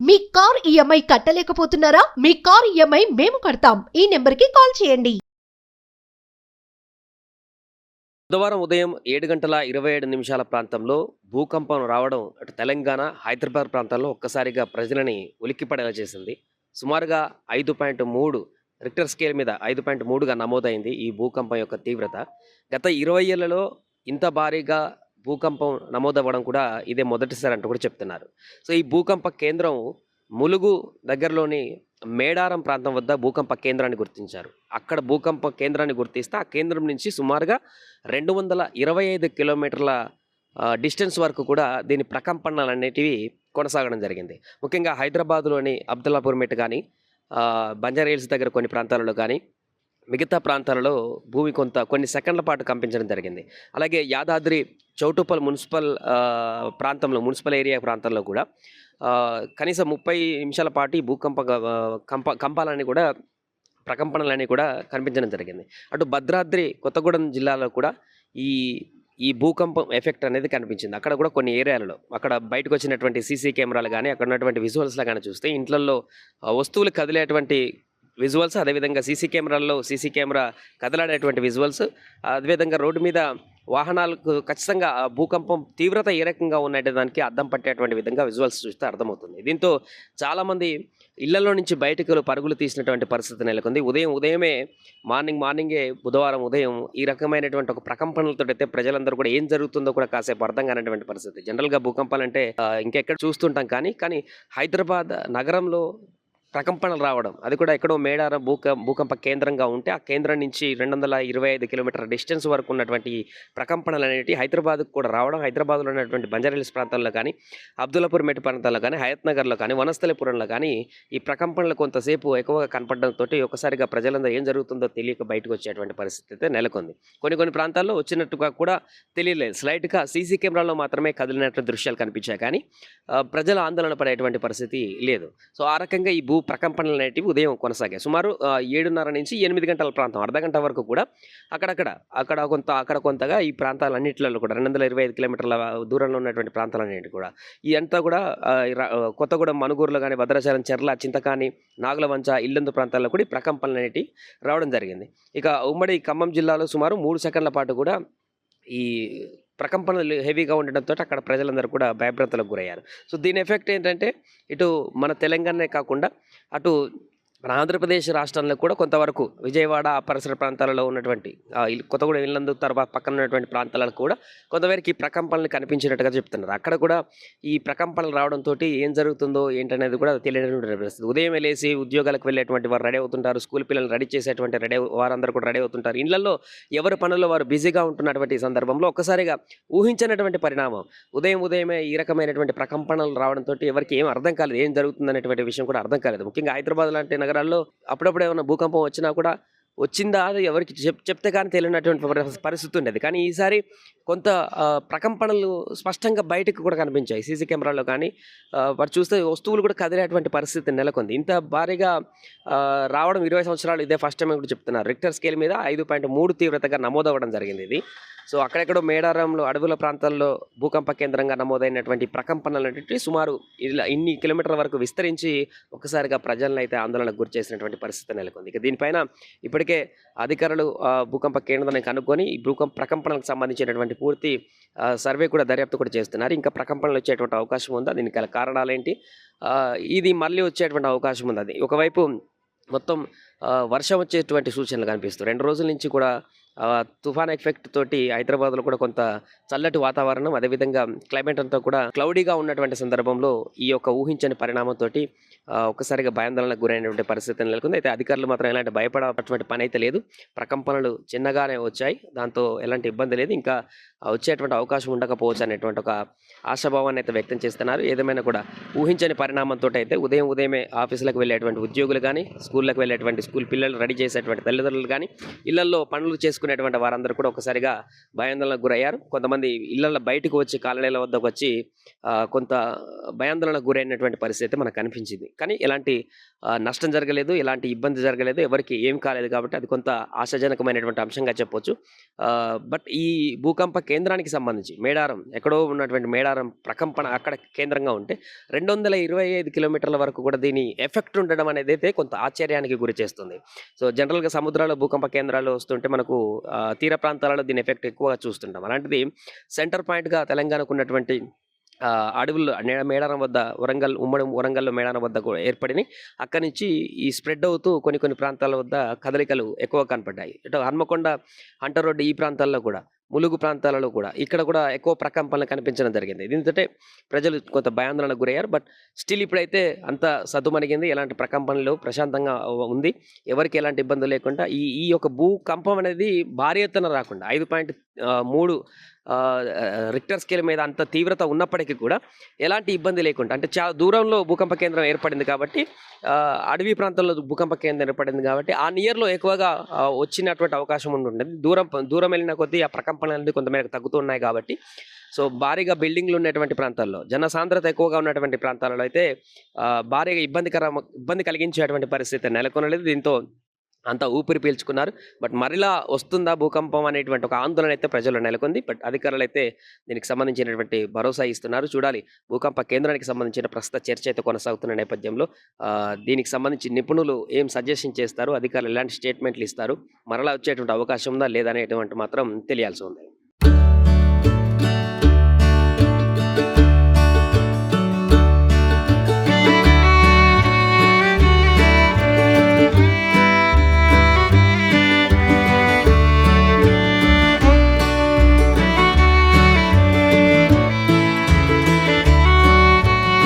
మీ car EMI కట్టలేకపోతున్నారా? మీ car EMI మేము కడతాం. ఈ నెంబర్కి కాల్ చేయండి. బుధవారం ఉదయం 7:27 ప్రాంతంలో భూకంపం రావడం అటు తెలంగాణ, హైదరాబాద్ ప్రాంతాల్లో ఒక్కసారిగా ప్రజలని ఉలిక్కిపడేలా చేసింది. సుమారుగా 5.3 రిక్టర్ స్కేల్ మీద 5.3గా నమోదైంది ఈ భూకంపం యొక్క తీవ్రత. గత 20 ఏళ్లలో ఇంత భారీగా భూకంపం నమోదవ్వడం కూడా ఇదే మొదటిసారి అంటూ కూడా చెప్తున్నారు. సో ఈ భూకంప కేంద్రం ములుగు దగ్గరలోని మేడారం ప్రాంతం వద్ద భూకంప కేంద్రాన్ని గుర్తించారు. అక్కడ భూకంప కేంద్రాన్ని గుర్తిస్తే ఆ కేంద్రం నుంచి సుమారుగా 225 కిలోమీటర్ల డిస్టెన్స్ వరకు కూడా దీని ప్రకంపనలు అనేటివి కొనసాగడం జరిగింది. ముఖ్యంగా హైదరాబాద్లోని అబ్దుల్లాపూర్ మెట్ కానీ, బంజారా హిల్స్ దగ్గర కొన్ని ప్రాంతాలలో కానీ, మిగతా ప్రాంతాలలో భూమి కొన్ని సెకండ్ల పాటు కంపించడం జరిగింది. అలాగే యాదాద్రి చౌటుప్పల్ మున్సిపల్ ప్రాంతంలో, మున్సిపల్ ఏరియా ప్రాంతంలో కూడా కనీసం 30 నిమిషాల పాటు ఈ కంపాలన్నీ కూడా, ప్రకంపనలన్నీ కూడా కనిపించడం జరిగింది. అటు భద్రాద్రి కొత్తగూడెం జిల్లాలో కూడా ఈ భూకంపం ఎఫెక్ట్ అనేది కనిపించింది. అక్కడ కూడా కొన్ని ఏరియాలలో అక్కడ బయటకు వచ్చినటువంటి సీసీ కెమెరాలు కానీ, అక్కడ ఉన్నటువంటి విజువల్స్లో కానీ చూస్తే ఇంట్లల్లో వస్తువులు కదిలేటువంటి విజువల్స్, అదేవిధంగా సీసీ కెమెరా కదలాడేటువంటి విజువల్స్, అదేవిధంగా రోడ్డు మీద వాహనాలకు ఖచ్చితంగా భూకంపం తీవ్రత ఏ రకంగా ఉన్నట్టు దానికి అద్దం పట్టేటువంటి విధంగా విజువల్స్ చూస్తే అర్థమవుతుంది. దీంతో చాలామంది ఇళ్లలో నుంచి బయటకు పరుగులు తీసినటువంటి పరిస్థితి నెలకొంది. ఉదయమే మార్నింగే బుధవారం ఉదయం ఈ రకమైనటువంటి ఒక ప్రకంపనలతో అయితే ప్రజలందరూ కూడా ఏం జరుగుతుందో కూడా కాసేపు అర్థం కానటువంటి పరిస్థితి. జనరల్గా భూకంపాలు అంటే ఇంకెక్కడ చూస్తుంటాం, కానీ హైదరాబాద్ నగరంలో ప్రకంపనలు రావడం, అది కూడా ఎక్కడో మేడారం భూకంప కేంద్రంగా ఉంటే ఆ కేంద్రం నుంచి 225 కిలోమీటర్ల డిస్టెన్స్ వరకు ఉన్నటువంటి ప్రకంపనలు అనేవి హైదరాబాద్కు కూడా రావడం, హైదరాబాద్లో ఉన్నటువంటి బంజారా హిల్స్ ప్రాంతాల్లో కానీ, అబ్దుల్లాపూర్ మెట్ ప్రాంతాల్లో కానీ, హయత్ నగర్లో కానీ, వనస్థలిపురంలో కానీ ఈ ప్రకంపనలు కొంతసేపు ఎక్కువగా కనపడడంతో ఒకసారిగా ప్రజలందరూ ఏం జరుగుతుందో తెలియక బయటకు వచ్చేటువంటి పరిస్థితి అయితే నెలకొంది. కొన్ని ప్రాంతాల్లో వచ్చినట్టుగా కూడా తెలియలేదు. స్లైట్గా సీసీ కెమెరాలో మాత్రమే కదిలినటువంటి దృశ్యాలు కనిపించాయి, కానీ ప్రజలు ఆందోళన పడేటువంటి పరిస్థితి లేదు. సో ఆ రకంగా ఈ ప్రకంపనలు అనేటివి ఉదయం కొనసాగాయి. సుమారు 7:30 నుంచి 8 గంటల ప్రాంతం, అర్ధగంట వరకు కూడా అక్కడ కొంతగా ఈ ప్రాంతాలన్నింటిలో కూడా 225 కిలోమీటర్ల దూరంలో ఉన్నటువంటి ప్రాంతాలన్నింటి కూడా అంతా కూడా కొత్తగూడెం, మనుగూరులో కానీ, భద్రాచలం, చెర్ల, చింతకాని, నాగులవంచ, ఇల్లందు ప్రాంతాల్లో కూడా ఈ ప్రకంపనలు అనేటివి రావడం జరిగింది. ఇక ఉమ్మడి ఖమ్మం జిల్లాలో సుమారు 3 సెకండ్ల పాటు కూడా ఈ ప్రకంపనలు హెవీగా ఉండడంతో అక్కడ ప్రజలందరూ కూడా భయభ్రాంతులకు గురయ్యారు. సో దీని ఎఫెక్ట్ ఏంటంటే ఇటు మన తెలంగాణనే కాకుండా అటు మన ఆంధ్రప్రదేశ్ రాష్ట్రంలో కూడా కొంతవరకు విజయవాడ ఆ పరిసర ప్రాంతాలలో ఉన్నటువంటి కొత్తగూడెం, ఇల్లందు తర్వాత పక్కన ఉన్నటువంటి ప్రాంతాలకు కూడా కొంతవరకు ఈ ప్రకంపనలు కనిపించినట్టుగా చెప్తున్నారు. అక్కడ కూడా ఈ ప్రకంపనలు రావడంతో ఏం జరుగుతుందో ఏంటనేది కూడా తెలియనటువంటి పరిస్థితి. ఉదయం లేసి ఉద్యోగాలకు వెళ్ళేటువంటి వారు రెడీ అవుతుంటారు, స్కూల్ పిల్లలు రెడీ చేసేటువంటి వారందరూ కూడా రెడీ అవుతుంటారు. ఇళ్లలో ఎవరి పనుల్లో వారు బిజీగా ఉంటున్నటువంటి సందర్భంలో ఒక్కసారిగా ఊహించినటువంటి పరిణామం ఉదయమే ఈ రకమైనటువంటి ప్రకంపనలు రావడంతో ఎవరికి ఏం అర్థం కాలేదు, ఏం జరుగుతుందనేటువంటి విషయం కూడా అర్థం కాలేదు. ముఖ్యంగా హైదరాబాద్ లాంటి నగరాల్లో అప్పుడప్పుడు ఏమైనా భూకంపం వచ్చినా కూడా వచ్చిందా అది ఎవరికి చెప్తే కానీ తెలియనటువంటి పరిస్థితి ఉండేది. కానీ ఈసారి కొంత ప్రకంపనలు స్పష్టంగా బయటకు కూడా కనిపించాయి సీసీ కెమెరాలో కానీ. వారు చూస్తే వస్తువులు కూడా కదిలేటువంటి పరిస్థితి నెలకొంది. ఇంత భారీగా రావడం 20 సంవత్సరాలు ఇదే ఫస్ట్ టైం కూడా చెప్తున్నారు. రిక్టర్ స్కేల్ మీద 5.3 తీవ్రతగా నమోదవ్వడం జరిగింది ఇది. సో అక్కడెక్కడో మేడారంలో అడవుల ప్రాంతాల్లో భూకంప కేంద్రంగా నమోదైనటువంటి ప్రకంపనలు అనేవి సుమారు ఇన్ని కిలోమీటర్ల వరకు విస్తరించి ఒక్కసారిగా ప్రజలను అయితే ఆందోళనకు గురి చేసినటువంటి పరిస్థితి నెలకొంది. ఇక దీనిపైన ఇప్పటికే అధికారులు భూకంప కేంద్రాన్ని కనుక్కొని ఈ ప్రకంపనలకు సంబంధించినటువంటి పూర్తి సర్వే కూడా దర్యాప్తు కూడా చేస్తున్నారు. ఇంకా ప్రకంపనలు వచ్చేటువంటి అవకాశం ఉందా, దీనికి గల కారణాలేంటి, ఇది మళ్ళీ వచ్చేటువంటి అవకాశం ఉంది. అది ఒకవైపు మొత్తం వర్షం వచ్చేటువంటి సూచనలు కనిపిస్తాయి. 2 రోజుల నుంచి కూడా తుఫాన్ ఎఫెక్ట్ తోటి హైదరాబాద్లో కూడా కొంత చల్లటి వాతావరణం, అదేవిధంగా క్లైమేట్ అంతా కూడా క్లౌడీగా ఉన్నటువంటి సందర్భంలో ఈ యొక్క ఊహించని పరిణామంతో ఒక్కసారిగా భయాందోళనకు గురైనటువంటి పరిస్థితి నెలకొంది. అయితే అధికారులు మాత్రం ఎలాంటి భయపడేటువంటి పని అయితే లేదు. ప్రకంపనలు చిన్నగానే వచ్చాయి, దాంతో ఎలాంటి ఇబ్బంది లేదు, ఇంకా వచ్చేటువంటి అవకాశం ఉండకపోవచ్చు అనేటువంటి ఒక ఆశాభావాన్ని అయితే వ్యక్తం చేస్తున్నారు. ఏదేమైనా కూడా ఊహించని పరిణామంతో అయితే ఉదయమే ఆఫీసులకు వెళ్ళేటువంటి ఉద్యోగులు కానీ, స్కూళ్ళకు వెళ్ళేటువంటి స్కూల్ పిల్లలు రెడీ చేసేటువంటి తల్లిదండ్రులు కానీ, ఇళ్లల్లో పనులు చేసుకునేటువంటి వారందరూ కూడా ఒక్కసారిగా భయాందోళనకు గురయ్యారు. కొంతమంది ఇళ్లల్లో బయటకు వచ్చి కాలనీల వద్దకు వచ్చి కొంత భయాందోళనకు గురైనటువంటి పరిస్థితి మనకు కనిపించింది. కానీ ఎలాంటి నష్టం జరగలేదు, ఎలాంటి ఇబ్బంది జరగలేదు, ఎవరికి ఏం కాలేదు కాబట్టి అది కొంత ఆశాజనకమైనటువంటి అంశంగా చెప్పొచ్చు. బట్ ఈ భూకంప కేంద్రానికి సంబంధించి మేడారం ఎక్కడో ఉన్నటువంటి మేడారం ప్రకంపన అక్కడ కేంద్రంగా ఉంటే 225 కిలోమీటర్ల వరకు కూడా దీని ఎఫెక్ట్ ఉండడం అనేది అయితే కొంత ఆశ్చర్యానికి గురి చేస్తుంది. సో జనరల్గా సముద్రాల్లో భూకంప కేంద్రాలు వస్తుంటే మనకు తీర ప్రాంతాలలో దీని ఎఫెక్ట్ ఎక్కువగా చూస్తుంటాం. అలాంటిది సెంటర్ పాయింట్గా తెలంగాణకు ఉన్నటువంటి అడవుల్లో మేడారం వద్ద ఉమ్మడి వరంగల్లో మేడారం వద్ద కూడా ఏర్పడినాయి. అక్కడి నుంచి ఈ స్ప్రెడ్ అవుతూ కొన్ని ప్రాంతాల వద్ద కదలికలు ఎక్కువ కనపడ్డాయి. ఇటు హన్మకొండ, హంటర్ రోడ్డు ఈ ప్రాంతాల్లో కూడా, ములుగు ప్రాంతాలలో కూడా ఇక్కడ కూడా ఎక్కువ ప్రకంపనలు కనిపించడం జరిగింది. దీంతో ప్రజలు కొంత భయాందోళనకు గురయ్యారు. బట్ స్టిల్ ఇప్పుడైతే అంత సద్దుమణిగింది, ఎలాంటి ప్రకంపనలు ప్రశాంతంగా ఉంది, ఎవరికి ఎలాంటి ఇబ్బందులు లేకుండా ఈ యొక్క భూకంపం అనేది భారీ ఎత్తున రాకుండా 5.3 రిక్టర్ స్కేల్ మీద అంత తీవ్రత ఉన్నప్పటికీ కూడా ఎలాంటి ఇబ్బంది లేకుండా, అంటే చాలా దూరంలో భూకంప కేంద్రం ఏర్పడింది కాబట్టి, అడవి ప్రాంతంలో భూకంప కేంద్రం ఏర్పడింది కాబట్టి ఆ నియర్లో ఎక్కువగా వచ్చినటువంటి అవకాశం ఉంటుంది. దూరం వెళ్ళిన కొద్దీ ఆ ప్రకంపనలు అనేది కొంతమేరకు తగ్గుతూ ఉన్నాయి కాబట్టి, సో భారీగా బిల్డింగ్లు ఉన్నటువంటి ప్రాంతాల్లో, జనసాంద్రత ఎక్కువగా ఉన్నటువంటి ప్రాంతాలలో అయితే భారీగా ఇబ్బంది కలిగించేటువంటి పరిస్థితి నెలకొనలేదు. దీంతో అంతా ఊపిరి పీల్చుకున్నారు. బట్ మరలా వస్తుందా భూకంపం అనేటువంటి ఒక ఆందోళన అయితే ప్రజల్లో నెలకొంది. బట్ అధికారులు అయితే దీనికి సంబంధించినటువంటి భరోసా ఇస్తున్నారు. చూడాలి, భూకంప కేంద్రానికి సంబంధించిన ప్రస్తుత చర్చ అయితే కొనసాగుతున్న నేపథ్యంలో దీనికి సంబంధించి నిపుణులు ఏం సజెషన్ చేస్తారు, అధికారులు ఎలాంటి స్టేట్మెంట్లు ఇస్తారు, మరలా వచ్చేటువంటి అవకాశం ఉందా లేదా అనేటువంటి మాత్రం తెలియాల్సి ఉంది.